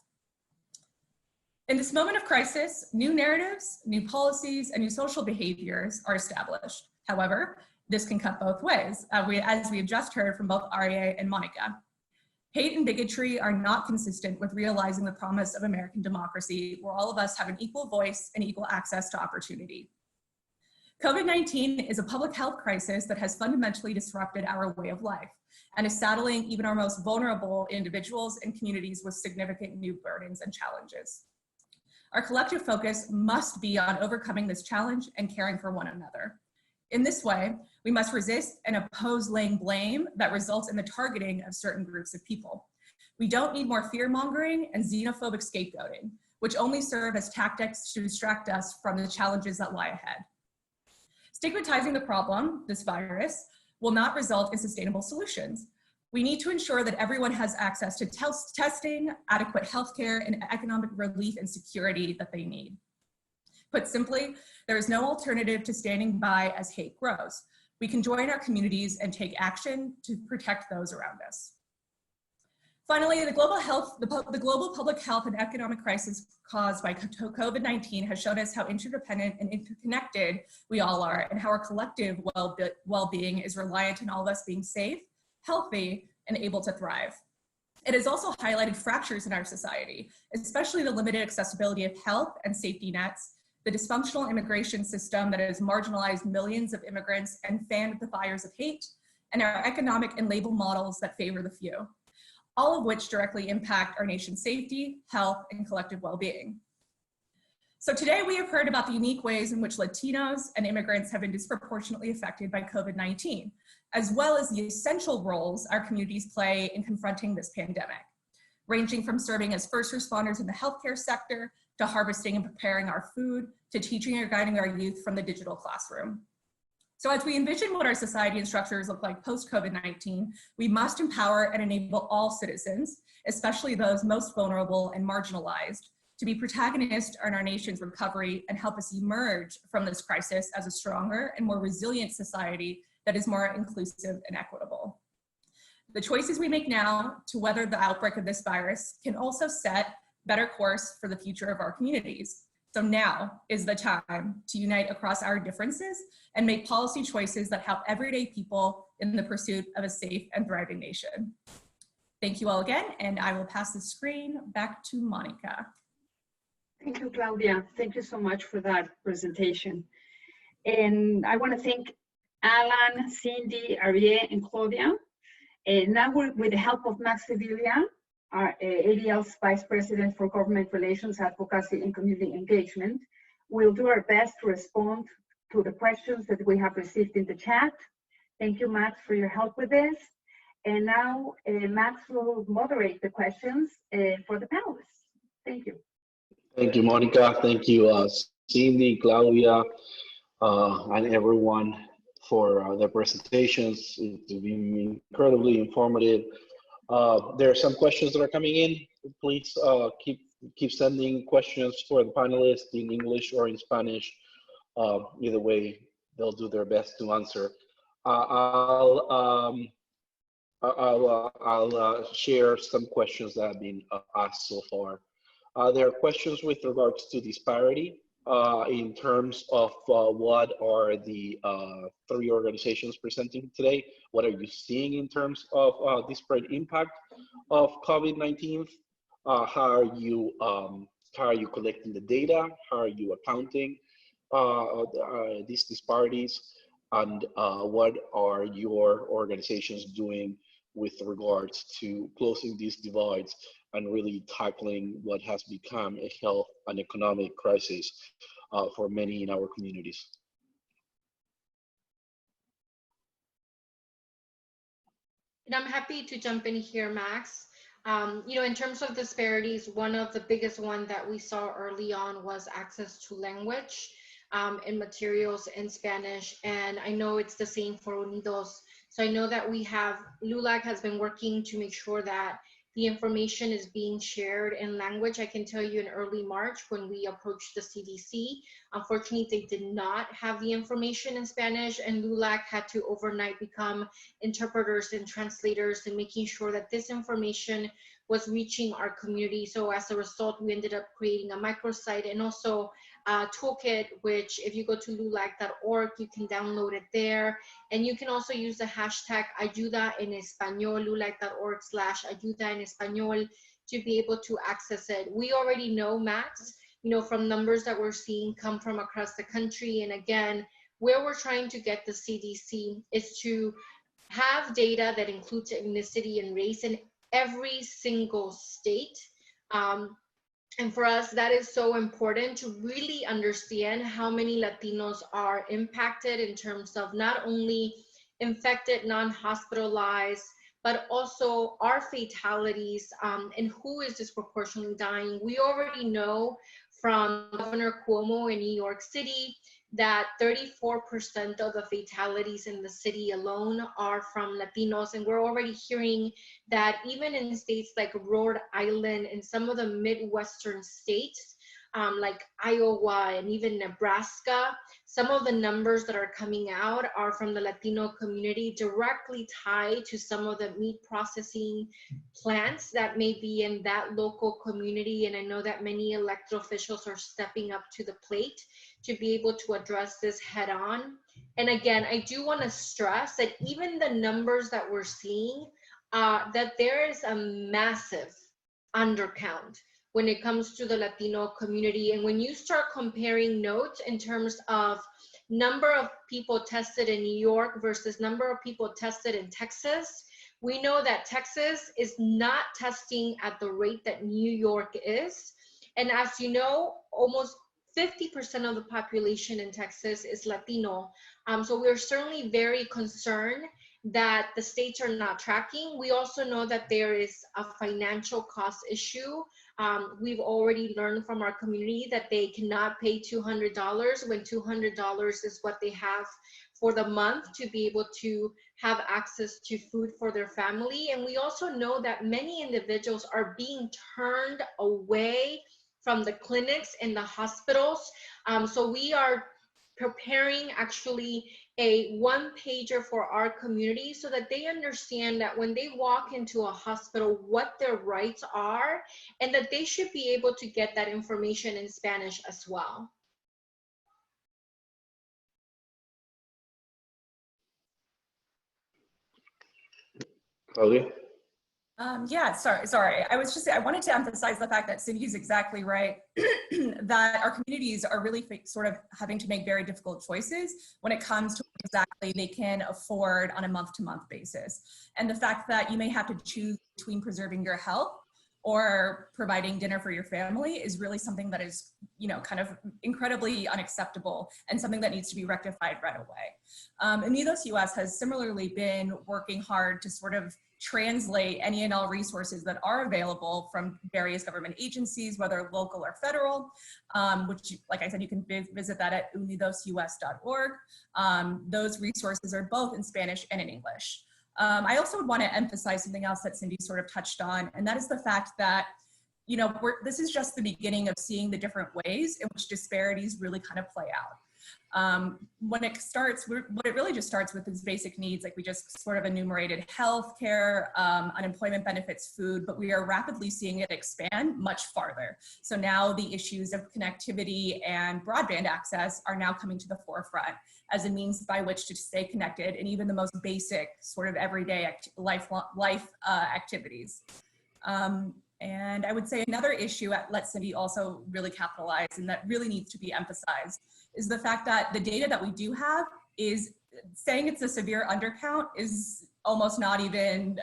In this moment of crisis, new narratives, new policies, and new social behaviors are established. However, this can cut both ways, as we have just heard from both Aria and Monica. Hate and bigotry are not consistent with realizing the promise of American democracy, where all of us have an equal voice and equal access to opportunity. COVID-19 is a public health crisis that has fundamentally disrupted our way of life and is saddling even our most vulnerable individuals and communities with significant new burdens and challenges. Our collective focus must be on overcoming this challenge and caring for one another. In this way, we must resist and oppose laying blame that results in the targeting of certain groups of people. We don't need more fear-mongering and xenophobic scapegoating, which only serve as tactics to distract us from the challenges that lie ahead. Stigmatizing the problem, this virus, will not result in sustainable solutions. We need to ensure that everyone has access to testing, adequate healthcare, and economic relief and security that they need. Put simply, there is no alternative to standing by as hate grows. We can join our communities and take action to protect those around us. Finally, the global public health and economic crisis caused by COVID-19 has shown us how interdependent and interconnected we all are, and how our collective well-being is reliant on all of us being safe, healthy, and able to thrive. It has also highlighted fractures in our society, especially the limited accessibility of health and safety nets, the dysfunctional immigration system that has marginalized millions of immigrants and fanned the fires of hate, and our economic and labor models that favor the few, all of which directly impact our nation's safety, health, and collective well-being. So today we have heard about the unique ways in which Latinos and immigrants have been disproportionately affected by COVID-19, as well as the essential roles our communities play in confronting this pandemic, ranging from serving as first responders in the healthcare sector, to harvesting and preparing our food, to teaching or guiding our youth from the digital classroom. So as we envision what our society and structures look like post-COVID-19, we must empower and enable all citizens, especially those most vulnerable and marginalized, to be protagonists in our nation's recovery and help us emerge from this crisis as a stronger and more resilient society that is more inclusive and equitable. The choices we make now to weather the outbreak of this virus can also set better course for the future of our communities. So now is the time to unite across our differences and make policy choices that help everyday people in the pursuit of a safe and thriving nation. Thank you all again, and I will pass the screen back to Monica. Thank you, Claudia. Thank you so much for that presentation. And I want to thank Alan, Cindy, Ariel, and Claudia. And now with the help of Max Sevilla, our ADL's Vice President for Government Relations, Advocacy, and Community Engagement, we'll do our best to respond to the questions that we have received in the chat. Thank you, Max, for your help with this. And now Max will moderate the questions for the panelists. Thank you. Thank you, Monica. Thank you, Cindy, Claudia, and everyone for their presentations. It's been incredibly informative. There are some questions that are coming in. Please keep sending questions for the panelists in English or in Spanish. Either way, they'll do their best to answer. I'll share some questions that have been asked so far. There are questions with regards to disparity in terms of what are the three organizations presenting today. What are you seeing in terms of disparate impact of COVID-19? How are you collecting the data? How are you accounting these disparities? And what are your organizations doing with regards to closing these divides and really tackling what has become a health and economic crisis for many in our communities? And I'm happy to jump in here, Max. In terms of disparities, one of the biggest one that we saw early on was access to language and materials in Spanish. And I know it's the same for Unidos. So I know that LULAC has been working to make sure that the information is being shared in language. I can tell you in early March when we approached the CDC, unfortunately, they did not have the information in Spanish, and LULAC had to overnight become interpreters and translators and making sure that this information was reaching our community. So as a result, we ended up creating a microsite and also a toolkit, which if you go to lulac.org, you can download it there. And you can also use the hashtag Ayuda en Español, lulac.org/Ayuda en Español, to be able to access it. We already know, Max, from numbers that we're seeing come from across the country. And again, where we're trying to get the CDC is to have data that includes ethnicity and race in every single state. And for us, that is so important to really understand how many Latinos are impacted in terms of not only infected, non-hospitalized, but also our fatalities and who is disproportionately dying. We already know from Governor Cuomo in New York City that 34% of the fatalities in the city alone are from Latinos. And we're already hearing that even in states like Rhode Island and some of the Midwestern states, like Iowa and even Nebraska, some of the numbers that are coming out are from the Latino community, directly tied to some of the meat processing plants that may be in that local community. And I know that many elected officials are stepping up to the plate to be able to address this head on. And again, I do want to stress that even the numbers that we're seeing, that there is a massive undercount when it comes to the Latino community. And when you start comparing notes in terms of number of people tested in New York versus number of people tested in Texas, we know that Texas is not testing at the rate that New York is. And as you know, almost 50% of the population in Texas is Latino. So we're certainly very concerned that the states are not tracking. We also know that there is a financial cost issue. We've already learned from our community that they cannot pay $200 when $200 is what they have for the month to be able to have access to food for their family. And we also know that many individuals are being turned away from the clinics and the hospitals. So we are preparing actually a one-pager for our community so that they understand that when they walk into a hospital, what their rights are, and that they should be able to get that information in Spanish as well. Claudia? Yeah, sorry. I wanted to emphasize the fact that Cindy's exactly right, that our communities are really sort of having to make very difficult choices when it comes to what exactly they can afford on a month-to-month basis. And the fact that you may have to choose between preserving your health or providing dinner for your family is really something that is, kind of incredibly unacceptable and something that needs to be rectified right away. Unidos US has similarly been working hard to sort of translate any and all resources that are available from various government agencies, whether local or federal, which, like I said, you can visit that at unidosus.org. Those resources are both in Spanish and in English. I also would want to emphasize something else that Cindy sort of touched on, and that is the fact that, this is just the beginning of seeing the different ways in which disparities really kind of play out. When it starts, what it really just starts with is basic needs, like we just sort of enumerated: healthcare, unemployment benefits, food, but we are rapidly seeing it expand much farther. So now the issues of connectivity and broadband access are now coming to the forefront as a means by which to stay connected in even the most basic sort of everyday life activities. And I would say another issue Let Cindy also really capitalize, and that really needs to be emphasized, is the fact that the data that we do have is saying it's a severe undercount is almost not even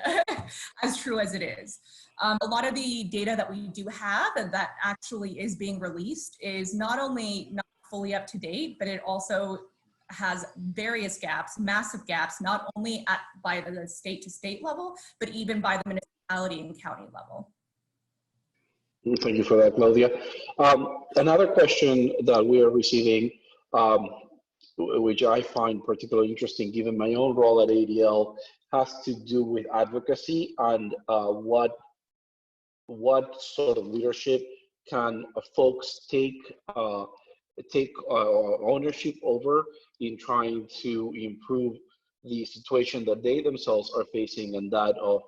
as true as it is. A lot of the data that we do have and that actually is being released is not only not fully up to date, but it also has various gaps, massive gaps, not only by the state to state level, but even by the municipality and county level. Thank you for that, Claudia. Another question that we are receiving, which I find particularly interesting given my own role at ADL, has to do with advocacy and what sort of leadership can folks take ownership over in trying to improve the situation that they themselves are facing and that of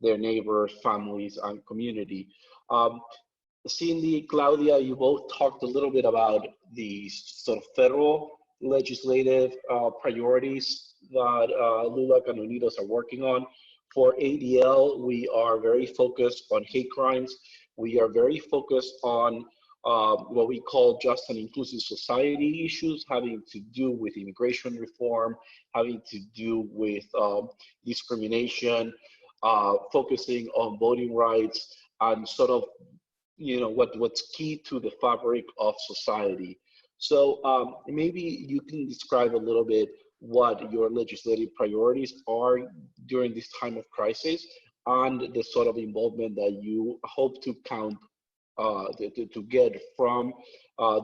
their neighbors, families, and community. Cindy, Claudia, you both talked a little bit about the sort of federal legislative priorities that LULAC and Unidos are working on. For ADL, we are very focused on hate crimes. We are very focused on what we call just and inclusive society issues having to do with immigration reform, having to do with discrimination, focusing on voting rights, and sort of, what's key to the fabric of society. So maybe you can describe a little bit what your legislative priorities are during this time of crisis and the sort of involvement that you hope to to get from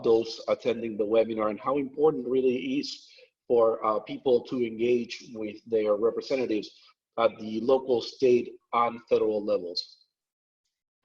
those attending the webinar, and how important it really is for people to engage with their representatives at the local, state, and federal levels.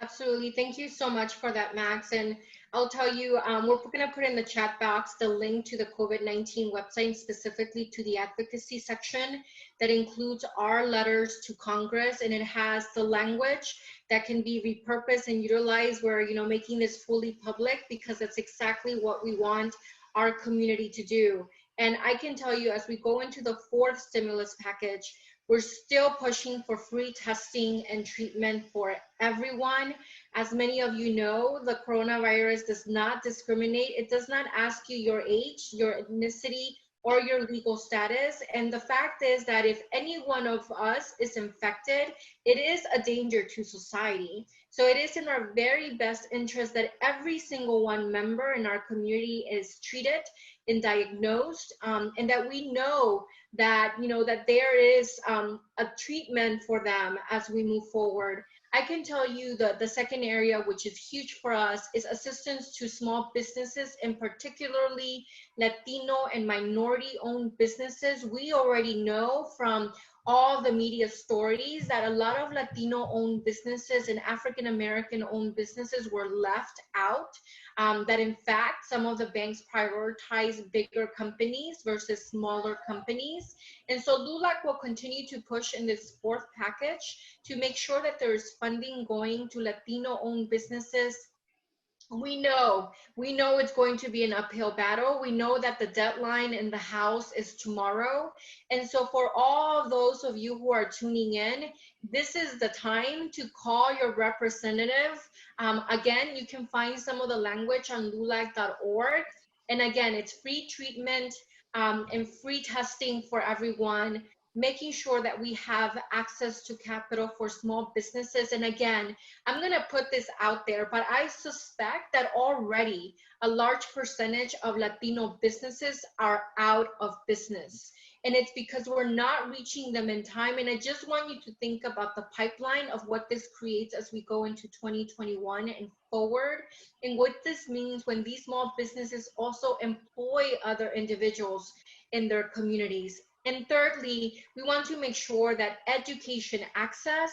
Absolutely. Thank you so much for that, Max. And I'll tell you, we're going to put in the chat box the link to the COVID-19 website, specifically to the advocacy section that includes our letters to Congress, and it has the language that can be repurposed and utilized. We're, making this fully public because that's exactly what we want our community to do. And I can tell you, as we go into the fourth stimulus package, we're still pushing for free testing and treatment for everyone. As many of you know, the coronavirus does not discriminate. It does not ask you your age, your ethnicity, or your legal status. And the fact is that if any one of us is infected, it is a danger to society. So it is in our very best interest that every single one member in our community is treated and diagnosed, and that we know that, that there is a treatment for them as we move forward. I can tell you that the second area, which is huge for us, is assistance to small businesses, and particularly Latino and minority-owned businesses. We already know from all the media stories that a lot of Latino-owned businesses and African-American-owned businesses were left out, that in fact, some of the banks prioritize bigger companies versus smaller companies. And so LULAC will continue to push in this fourth package to make sure that there is funding going to Latino-owned businesses We know it's going to be an uphill battle. We know that the deadline in the House is tomorrow. And so for all those of you who are tuning in, this is the time to call your representative. Again, you can find some of the language on lulac.org. And again, it's free treatment and free testing for everyone, making sure that we have access to capital for small businesses. And again, I'm going to put this out there, but I suspect that already a large percentage of Latino businesses are out of business. And it's because we're not reaching them in time. And I just want you to think about the pipeline of what this creates as we go into 2021 and forward, and what this means when these small businesses also employ other individuals in their communities. And thirdly, we want to make sure that education access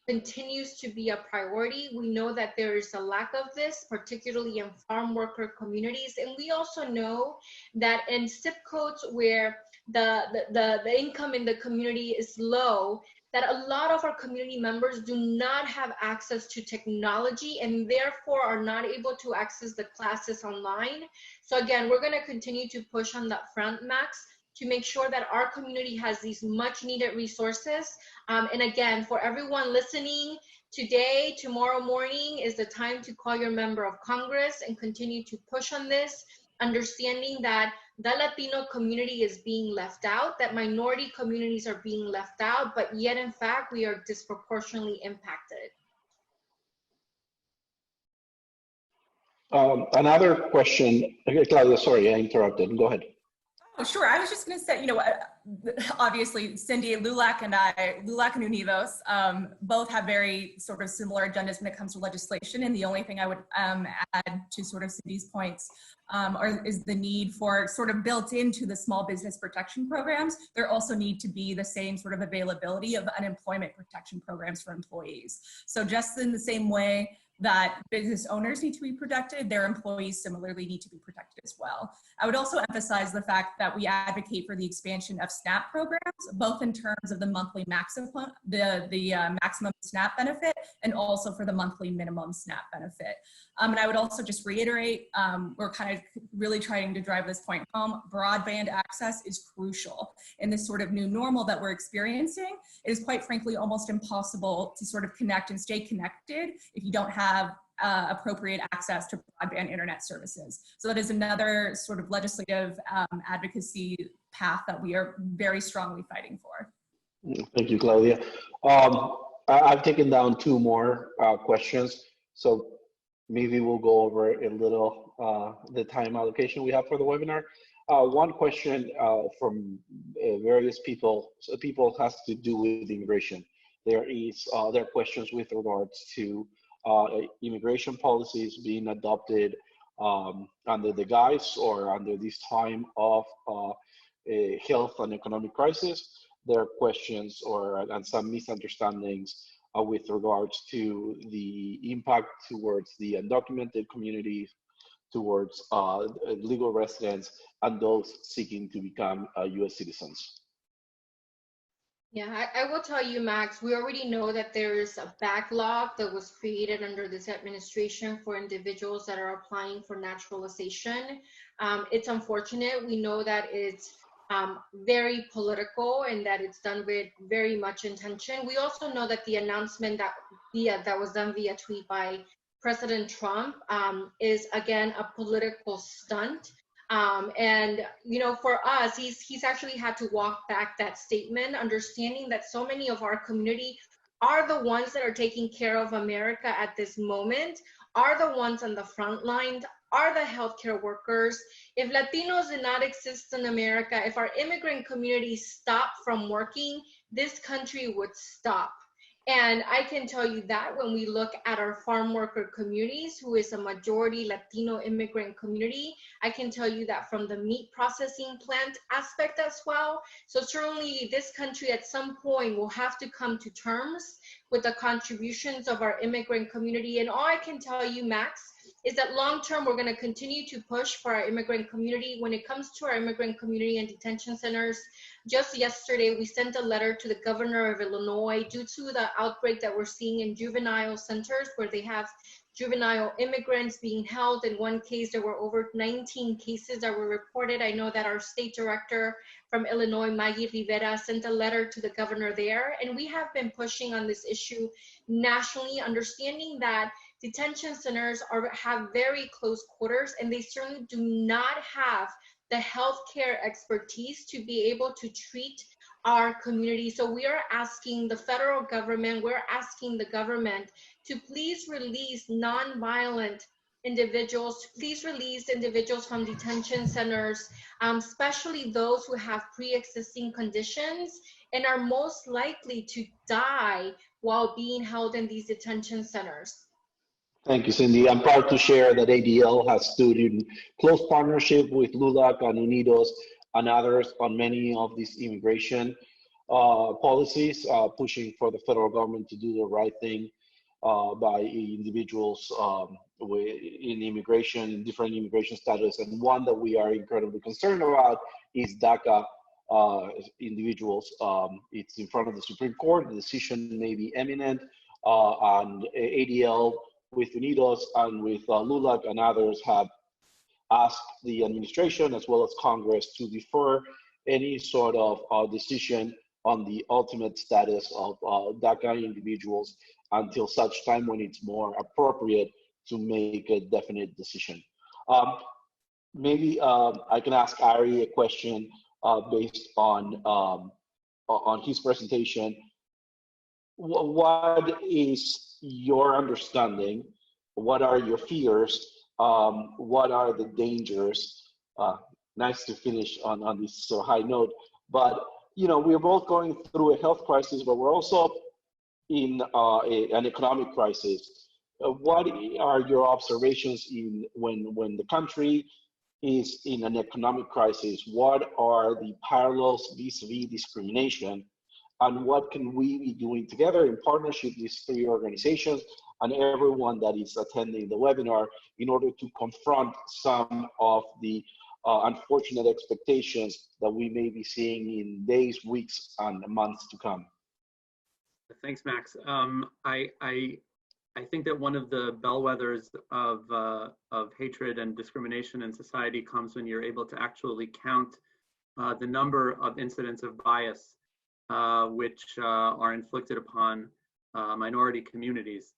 continues to be a priority. We know that there is a lack of this, particularly in farm worker communities. And we also know that in zip codes where the income in the community is low, that a lot of our community members do not have access to technology and therefore are not able to access the classes online. So again, we're going to continue to push on that front, Max, to make sure that our community has these much needed resources. And again, for everyone listening, today, tomorrow morning is the time to call your member of Congress and continue to push on this, understanding that the Latino community is being left out, that minority communities are being left out, but yet in fact, we are disproportionately impacted. Another question, okay, Claudia, sorry, I interrupted, go ahead. Oh, sure. I was just going to say, obviously Cindy, LULAC and Unidos, both have very sort of similar agendas when it comes to legislation. And the only thing I would add to sort of Cindy's points is the need for sort of built into the small business protection programs. There also need to be the same sort of availability of unemployment protection programs for employees. So just in the same way that business owners need to be protected, their employees similarly need to be protected as well. I would also emphasize the fact that we advocate for the expansion of SNAP programs, both in terms of the monthly maximum, maximum SNAP benefit, and also for the monthly minimum SNAP benefit. And I would also just reiterate, we're kind of really trying to drive this point home. Broadband access is crucial in this sort of new normal that we're experiencing. It is quite frankly almost impossible to sort of connect and stay connected if you don't have appropriate access to broadband internet services. So that is another sort of legislative advocacy path that we are very strongly fighting for. Thank you, Claudia. I've taken down two more questions, so maybe we'll go over a little the time allocation we have for the webinar. One question from various people, has to do with immigration. There are questions with regards to immigration policies being adopted under the guise or under this time of a health and economic crisis. There are questions and some misunderstandings with regards to the impact towards the undocumented community, towards legal residents, and those seeking to become US citizens. Yeah, I will tell you, Max, we already know that there is a backlog that was created under this administration for individuals that are applying for naturalization. It's unfortunate. We know that it's very political and that it's done with very much intention. We also know that the announcement that was done via tweet by President Trump is again a political stunt. And for us, he's actually had to walk back that statement, understanding that so many of our community are the ones that are taking care of America at this moment, are the ones on the front line, are the healthcare workers. If Latinos did not exist in America, if our immigrant community stopped from working, this country would stop. And I can tell you that when we look at our farm worker communities, who is a majority Latino immigrant community, I can tell you that from the meat processing plant aspect as well. So certainly this country at some point will have to come to terms with the contributions of our immigrant community. And all I can tell you, Max, is that long-term, we're gonna continue to push for our immigrant community. When it comes to our immigrant community and detention centers, just yesterday, we sent a letter to the governor of Illinois due to the outbreak that we're seeing in juvenile centers where they have juvenile immigrants being held. In one case, there were over 19 cases that were reported. I know that our state director from Illinois, Maggie Rivera, sent a letter to the governor there. And we have been pushing on this issue nationally, understanding that detention centers have very close quarters, and they certainly do not have the healthcare expertise to be able to treat our community. So we are asking the federal government, we're asking the government to please release non-violent individuals, please release individuals from detention centers, especially those who have pre-existing conditions and are most likely to die while being held in these detention centers. Thank you, Cindy. I'm proud to share that ADL has stood in close partnership with LULAC and Unidos and others on many of these immigration policies, pushing for the federal government to do the right thing by individuals in immigration, in different immigration status. And one that we are incredibly concerned about is DACA individuals. It's in front of the Supreme Court. The decision may be imminent, and ADL with Unidos and with LULAC and others have asked the administration as well as Congress to defer any sort of decision on the ultimate status of DACA individuals until such time when it's more appropriate to make a definite decision. Maybe I can ask Ari a question based on his presentation. What is your understanding? What are your fears? What are the dangers? Nice to finish on this high note, but you know, we're both going through a health crisis, but we're also in an economic crisis. What are your observations when the country is in an economic crisis? What are the parallels vis-a-vis discrimination? And what can we be doing together in partnership, these three organizations and everyone that is attending the webinar, in order to confront some of the unfortunate expectations that we may be seeing in days, weeks, and months to come? Thanks, Max. I think that one of the bellwethers of hatred and discrimination in society comes when you're able to actually count the number of incidents of bias which are inflicted upon minority communities.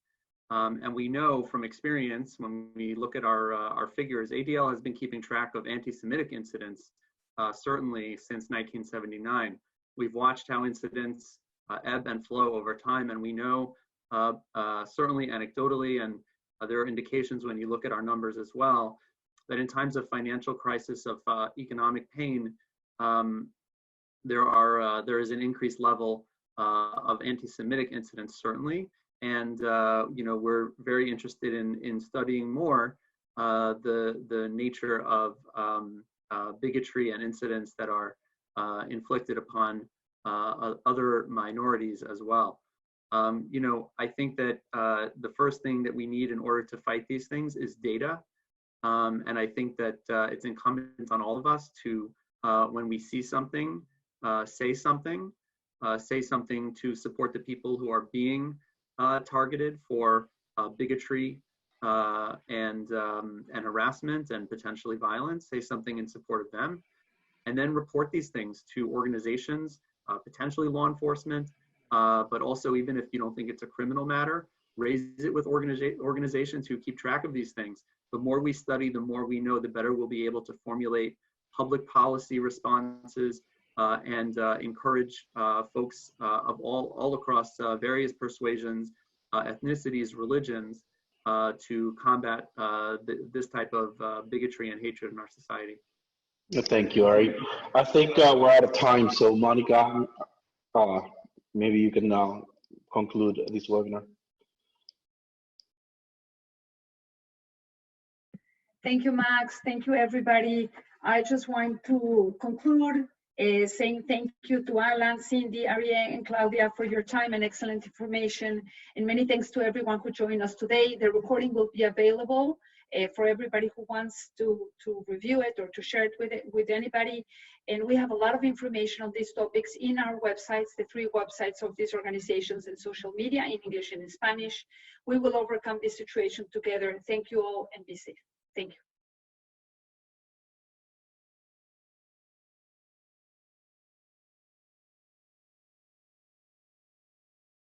And we know from experience, when we look at our figures, ADL has been keeping track of anti-Semitic incidents certainly since 1979. We've watched how incidents ebb and flow over time, and we know certainly anecdotally, and there are indications when you look at our numbers as well, that in times of financial crisis, of economic pain, there is an increased level of anti-Semitic incidents, certainly. And you know, we're very interested in studying more the nature of bigotry and incidents that are inflicted upon other minorities as well. You know, I think that the first thing that we need in order to fight these things is data. And I think that it's incumbent on all of us to, when we see something, say something to support the people who are being targeted for bigotry and harassment and potentially violence. Say something in support of them, and then report these things to organizations, potentially law enforcement, but also, even if you don't think it's a criminal matter, raise it with organizations who keep track of these things. The more we study, the more we know, the better we'll be able to formulate public policy responses and encourage folks of all across various persuasions, ethnicities, religions, to combat this type of bigotry and hatred in our society. Thank you, Ari. I think we're out of time, so Monica, maybe you can now conclude this webinar. Thank you, Max. Thank you, everybody. I just want to conclude saying thank you to Alan, Cindy, Ariane, and Claudia for your time and excellent information. And many thanks to everyone who joined us today. The recording will be available for everybody who wants to review it or to share it with anybody. And we have a lot of information on these topics in our websites, the 3 websites of these organizations, and social media in English and in Spanish. We will overcome this situation together. Thank you all, and be safe. Thank you.